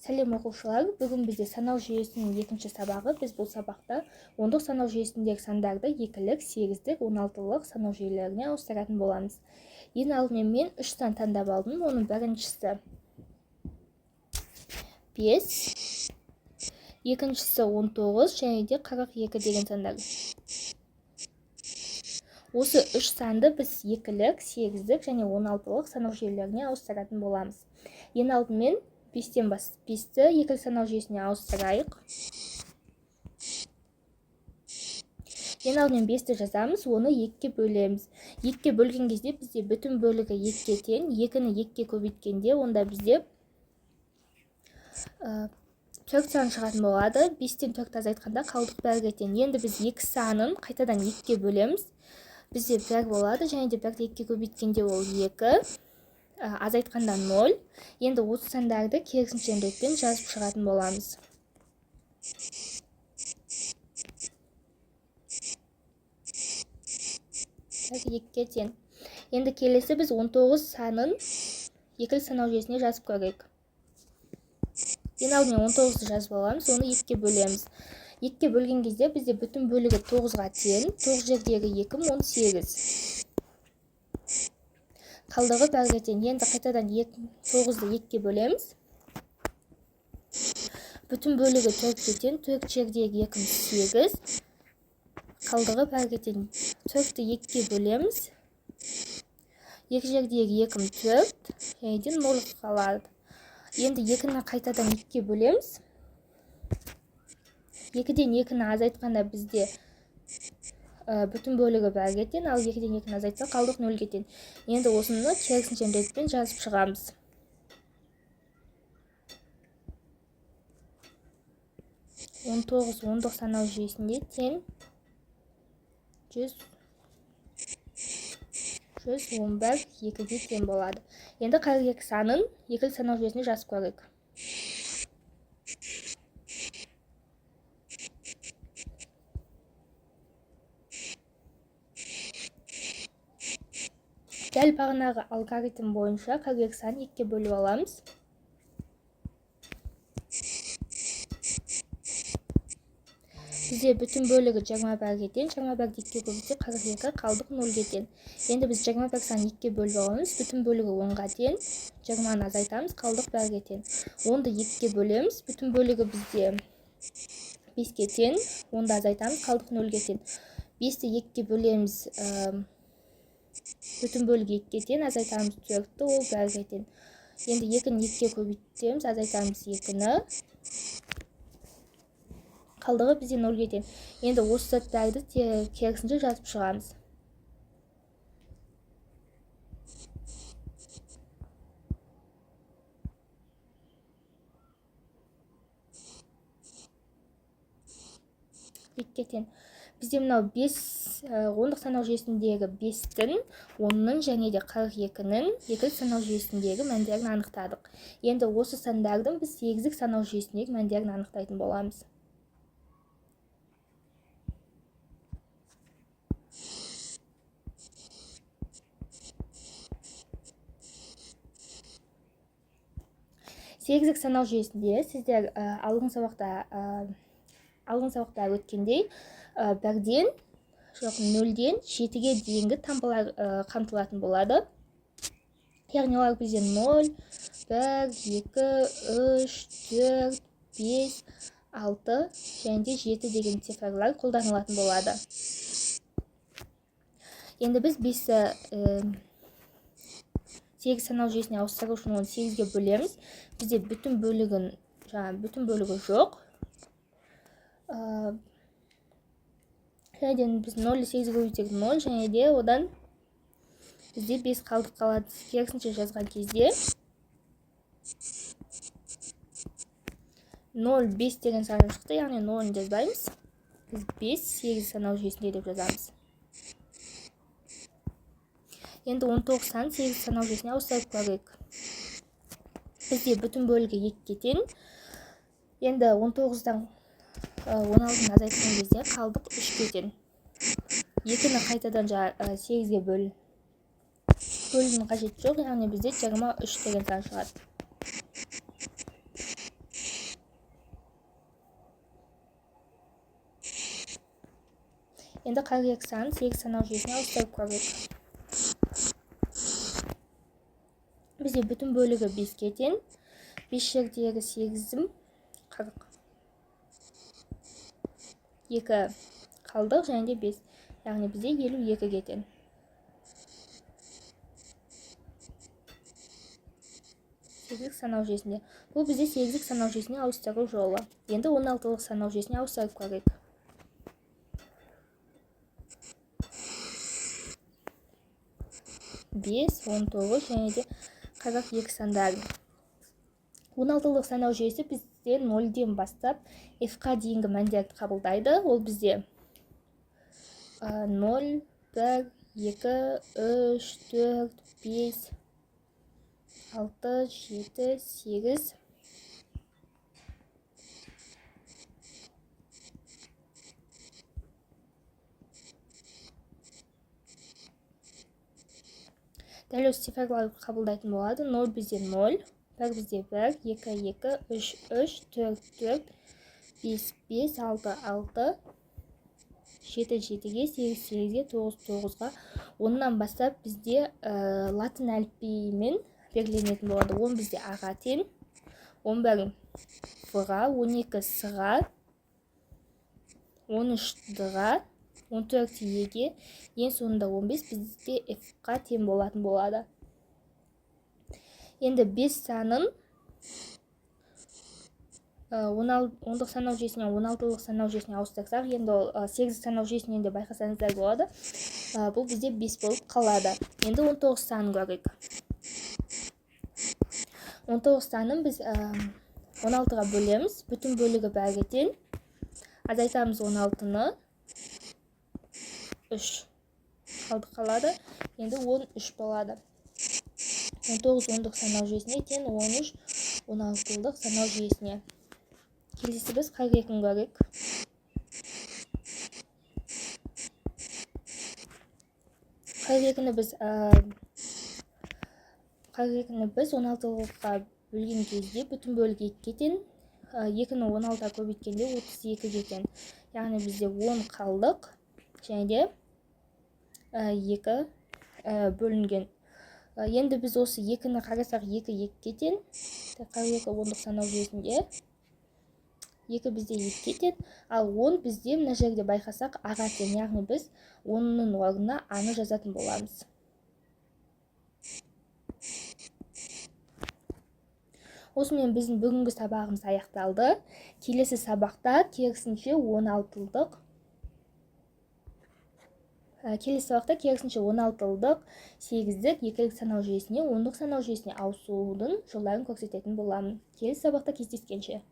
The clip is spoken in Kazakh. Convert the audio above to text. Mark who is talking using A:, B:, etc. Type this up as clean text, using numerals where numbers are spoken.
A: Сәлем оқушылар, бүгін бізде санау жүйесінің екінші сабағы. Біз бұл сабақта ондық санау жүйесіндегі сандарды екілік, сегіздік, 16-лық санау жүйелеріне ауыстыратын боламыз. Ең алдымен мен 3 сан таңдап алдым. Оның біріншісі 5, екіншісі 19 және де 42 деген сандар. Осы 3 санды біз екілік, сегіздік және 16-лық санау жүйелеріне ауыстыратын боламыз. Ең алдымен 5-тен 5-ті екілік санау жүйесіне ауыстырайық. Ең алдымен 5-ті жазамыз, оны 2-ке бөлеміз. 2-ке бөлген кезде бізде бүтін бөлігі 2-ке тең, 2-ні 2-ке көбейткенде онда бізде 4 сан шығатын болады. 5-тен 4 азайтқанда қалдық 1-ге тең. Енді біз 2 санын қайтадан 2-ке бөлеміз. Бізде 1 болады, және де 1-ді 2-ке көбейткенде ол 2. Азайтқанда 0. Енді осы сандарды керісінше ретпен жазып шығатын боламыз. Екіге тең. Енді келесі біз 19 санын екілік санау жүйесіне жазып көрейік. Ең алдымен 19-ды жазып аламыз, оны 2-ке бөлеміз. 2-ке бөлген кезде бізде бүтін бөлігі 9-ға тең. 9 жердегі 2 18. Қалдығы 1-ге тең. Енді қайтадан 9-ды 2-ке бөлеміз. Бүтін бөлігі 4-ге тең. 4 жердегі 2 8. Қалдығы 1-ге тең. 4-ті 2-ке бөлеміз. 2 жердегі 2 4. Және де 0 қалады. Енді 2-ні қайтадан 2-ке бөлеміз. 2-ден 2-ні азайтқанда бізде бүтін бөлігі 1-ге тең, ал 2-ден 2-ні азайтса қалдық 0-ге тең. Енді осыны керісінше ретпен жазып шығамыз. Он 19 ондық санау жүйесінде тең 111 2-ге тең болады. Енді 42 санын екілік санау жүйесіне жазып көрейік. Дәл бағанағы алгоритм бойынша 42 санын 2-ке бөліп аламыз. Бізде бүтін бөлігі 21-ге тең, 21-ді 2-ке көбейтсек 42 қалдық 0-ге тең. Енді біз 21 санын 2-ке бөліп аламыз, бүтін бөлігі 10-ға тең, 20-ны азайтамыз, қалдық 1-ге тең. 10-ды 2-ке бөлеміз, бүтін бөлігі бізде 5-ке тең, 10-ды азайтамыз, қалдық 0-ге тең. 5-ті 2-ке бөлеміз, бүтін бөлігі 2-ке тең, азайтамыз 4-ті, ол 1-ге тең. Енді 2-ні 2-ке көбейтеміз, азайтамыз 2-ні. Қалдығы бізде 0-ге тең. Енді осы заттарды керісінше жазып шығамыз. Екіге тең. Бізде мынау 5 ондық санау жүйесіндегі 5-тің, 10-ның және де 42-нің екілік санау жүйесіндегі мәндерін анықтадық. Енді осы сандардың біз 8-дік санау жүйесіндегі мәндерін анықтайтын боламыз. Сегіздік санау жүйесінде сіздер алғын сабақта өткендей 1-ден, жоқ 0-ден 7-ге дейінгі таңбалар қамтылатын болады. Яғни олар бізде 0, 1, 2, 3, 4, 5, 6 және де 7 деген цифрлар қолданылатын болады. Енді біз 8 санау жүйесіне ауыстыру үшін оны 8-ге бөлеміз. Бізде бүтін бөлігі жоқ. Және де біз 0-ді 8-ге көбейтсек 0, және де одан бізде 5 қалдық қалады. Керісінше жазған кезде 0, 5 деген сан шықты, яғни 0-ны жазбаймыз. Біз 5, 8 санау жүйесінде деп жазамыз. Енді 19 санын 8 санау жүйесіне ауыстырып көрейік. Бізде бүтін бөлігі 2-ге тең. Енді 19-дан 16-ны азайтқан кезде қалдық 3-ге тең. 2-ні қайтадан 8-ге бөлудің қажеті жоқ, яғни бізде 23 деген сан шығады. Енді 42 санын 8 санау жүйесіне ауыстырып көрейік. Бізде бүтін бөлігі 5-ке тең. 5 жердегі 8-ім 40. 2 қалдық және де 5. Яғни бізде 52-ге тең. Сегіздік санау жүйесінде. Бұл бізде сегіздік санау жүйесіне ауыстыру жолы. Енді 16-лық санау жүйесіне ауыстырып көрейік. 5, 19 және де 42 сандары. 16-лық санау жүйесі бізде 0-ден бастап f-қа дейінгі мәндерді қабылдайды. Ол бізде 0, 1, 2, 3, 4, 5, 6, 7, 8. Дәл осы цифрларды қабылдайтын болады. 0 бізде 0, 1 бізде 1, 2, 2, 3, 3, 4, 4, 5, 5, 6, 6, 7, 7-ге, 8, 8-ге, 9, 9-ға. Оннан бастап бізде латын әліпбиімен белгіленетін болады. 10 бізде А-ға тең, 11 В-ға, 12 С-ға, 13 Д-ға, 14 Е-ге, ең соңында 15 бізде F-қа тең болатын болады. Енді 5 санын 10-лық санау жүйесіне 16-лық санау жүйесіне ауыстырсақ, енді 8 санау жүйесінен де байқасаңыздар болады. Бұл бізде 5 болып қалады. Енді 19 санын көрейік. 19 санын біз 16-ға бөлеміз. Бүтін бөлігі 1-ге тең. Азайтамыз 16-ны. 3 қалдық қалады. Енді 13 болады. 19 10-лық санау жүйесіне тең, 13 16-лық санау жүйесіне. Келесі біз 42-ні көрейік. 42-ні біз 16-лыққа бөлген кезде бүтін бөлігі 2-ге тең. 2-ні 16-ға көбейткенде 32-ге тең. Яғни бізде 10 қалдық және де 2 бөлінген. Енді біз осы 2-ні қарасақ 2 2-ге тең. 42 10-лық санау жүйесінде 2 бізде 2-ге тең, ал 10 бізде мына жерде байқасақ А-ға тең. Яғни біз 10-ның орнына А-ны жазатын боламыз. Осымен біздің бүгінгі сабағымыз аяқталды. Келесі сабақта керісінше 16-лық 8-дік 2-лік санау жүйесіне 10-лық санау жүйесіне ауысудың жолдарын көрсететін боламын. Келесі сабақта кездескенше.